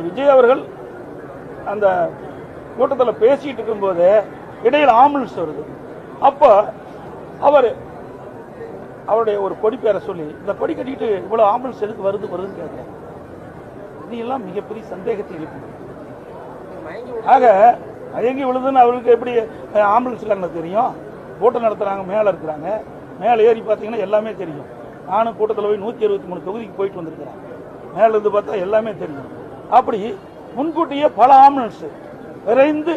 விஜய் அவர்கள் அந்த கூட்டத்தில் பேசிட்டு இருக்கும்போது இடையில் ஆம்புலன்ஸ் வருது. அப்போ அவருடைய ஒரு கொடி பேரை சொல்லி இந்த கொடி கட்டிட்டு இவ்வளவு ஆம்புலன்ஸ் எதுக்கு வருதுன்னு கேட்கிறேன். இதெல்லாம் மிகப்பெரிய சந்தேகத்தை எழுப்பு. ஆக மயங்கி விழுதுன்னு அவருக்கு எப்படி ஆம்புலன்ஸ்காரங்க தெரியும்? கூட்டம் நடத்துறாங்க, மேல இருக்கிறாங்க, மேல ஏறி பார்த்தீங்கன்னா எல்லாமே தெரியும். நானும் கூட்டத்தில் போய் 163 தொகுதிக்கு போயிட்டு வந்திருக்கிறேன். மேல இருந்து பார்த்தா எல்லாமே தெரியும். அப்படி முன்கூட்டியே பல ஆம்புலன்ஸ் விரைந்து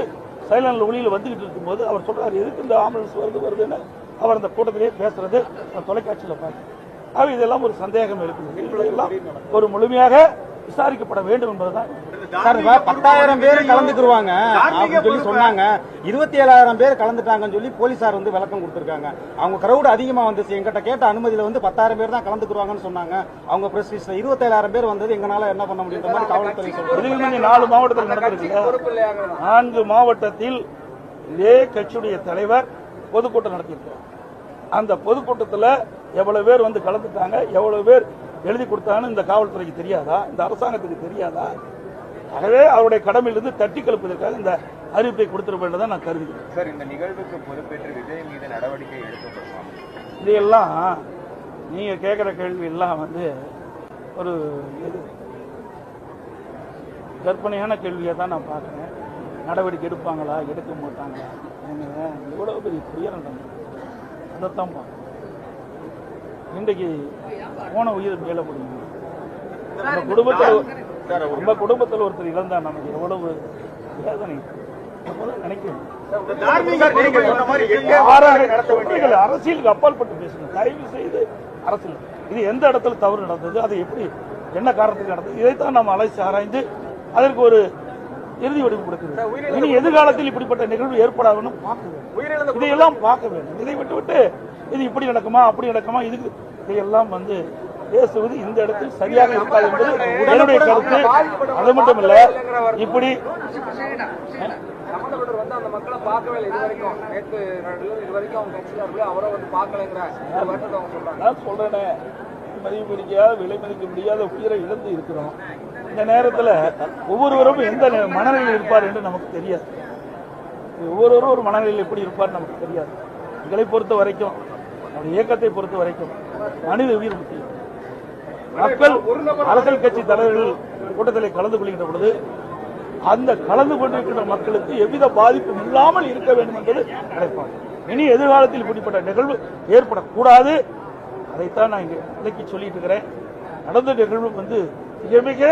சைலண்ட்ல ஒளியில் வந்துகிட்டு இருக்கும்போது அவர் சொல்றாரு, எதுக்கு இந்த ஆம்புலன்ஸ் வருதுன்னு அவர் அந்த கூட்டத்திலேயே பேசுறது தொலைக்காட்சியில் பார்த்து இதெல்லாம் ஒரு சந்தேகம் இருக்குது. இதெல்லாம் ஒரு முழுமையாக விசாரிக்கப்பட வேண்டும் என்பதுதான். 10,000 பேர் கலந்துக்குருவாங்க அப்படின்னு சொல்லி சொன்னாங்க. 27,000 பேர் கலந்துட்டாங்கன்னு சொல்லி போலீசார் விளக்கம் கொடுத்திருக்காங்க. அவங்க கிரௌட் அதிகமா வந்துச்சு, எங்கிட்ட கேட்ட அனுமதியில 10,000 பேர் தான் கலந்துக்குருவாங்கன்னு சொன்னாங்க. அவங்க பிரஸ் லிஸ்ட்ல 27,000 பேர் வந்தது, எங்களால என்ன பண்ண முடியுன்ற மாதிரி காவல்துறை சொல்றாங்க. 4 மாவட்டத்தில் நடந்திருக்கு. 4 மாவட்டத்தில் இதே கட்சியுடைய தலைவர் பொதுக்கூட்டம் நடத்தியிருக்கிறார். அந்த பொதுக்கூட்டத்தில் எவ்வளவு பேர் கலந்துட்டாங்க, எவ்வளவு பேர் எழுதி கொடுத்தாங்கன்னு இந்த காவல்துறைக்கு தெரியாதா? இந்த அரசாங்கத்துக்கு தெரியாதா? ஆகவே அவருடைய கடமையிலிருந்து தட்டி கலப்பதற்காக இந்த அறிவிப்பை கொடுத்திருப்பதான் நான் கருதுகிறேன். சார், இந்த நிகழ்வுக்கு பொறுப்பேற்று விஜய் மீது நடவடிக்கை எடுக்கப்படலாம். இதையெல்லாம் நீங்க கேட்கிற கேள்வி எல்லாம் ஒரு கற்பனையான கேள்வியை தான் நான் பார்க்கிறேன். நடவடிக்கை எடுப்பாங்களா, எடுக்க மாட்டாங்களா? எவ்வளவு பெரிய துயரம் அதைத்தான் பார்க்கணும். இன்றைக்கு போன உயிர் மேல முடியும். நம்ம குடும்பத்தில் ஒருத்தர் இழந்தா நமக்கு எவ்வளவு வேதனை நினைக்கணும். அரசியலுக்கு அப்பாற்பட்டு பேசணும். தயவு செய்து அரசியல் இது எந்த இடத்துல தவறு நடந்தது, அது எப்படி என்ன காரணத்துக்கு நடந்தது, இதைத்தான் நம்ம அலைசி ஆராய்ந்து அதற்கு ஒரு இறுதி வடிவம் கொடுக்கிறது. இனி எதிர்காலத்தில் இப்படிப்பட்ட நிகழ்வு ஏற்படாதுன்னு பார்க்க வேண்டும். இதையெல்லாம் பார்க்க வேண்டும். இதை விட்டு இது இப்படி நடக்குமா அப்படி நடக்குமா, இதுக்கு இதையெல்லாம் பேசுவது இந்த இடத்தில் சரியாக இருக்காது என்பது என்னுடைய கருத்து. அது மட்டும் இல்ல, இப்படி சொல்றேன், மதிப்பு முடியாத விலை மதிக்க முடியாத உயிரை இழந்து இருக்கிறோம். இந்த நேரத்தில் ஒவ்வொருவரும் எந்த மனநிலையில் இருப்பார் என்று நமக்கு தெரியாது. ஒவ்வொருவரும் ஒரு மனநிலையில் எப்படி இருப்பார் நமக்கு தெரியாது. எங்களை பொறுத்த வரைக்கும், நம்முடைய இயக்கத்தை பொறுத்த வரைக்கும் மனித உயிர் முக்கியம். மக்கள் அரசியல் கட்சி தலைவர்கள் கூட்டத்தில் கலந்து கொள்கின்ற பொழுது அந்த கலந்து கொண்டிருக்கின்ற மக்களுக்கு எவ்வித பாதிப்பும் இல்லாமல் இருக்க வேண்டும் என்பது நினைப்பாங்க. இனி எதிர்காலத்தில் இப்படிப்பட்ட நிகழ்வு ஏற்படக்கூடாது. அதைத்தான் நான் இங்கே விளக்கி சொல்லிட்டு இருக்கிறேன். நடந்த நிகழ்வு மிக மிக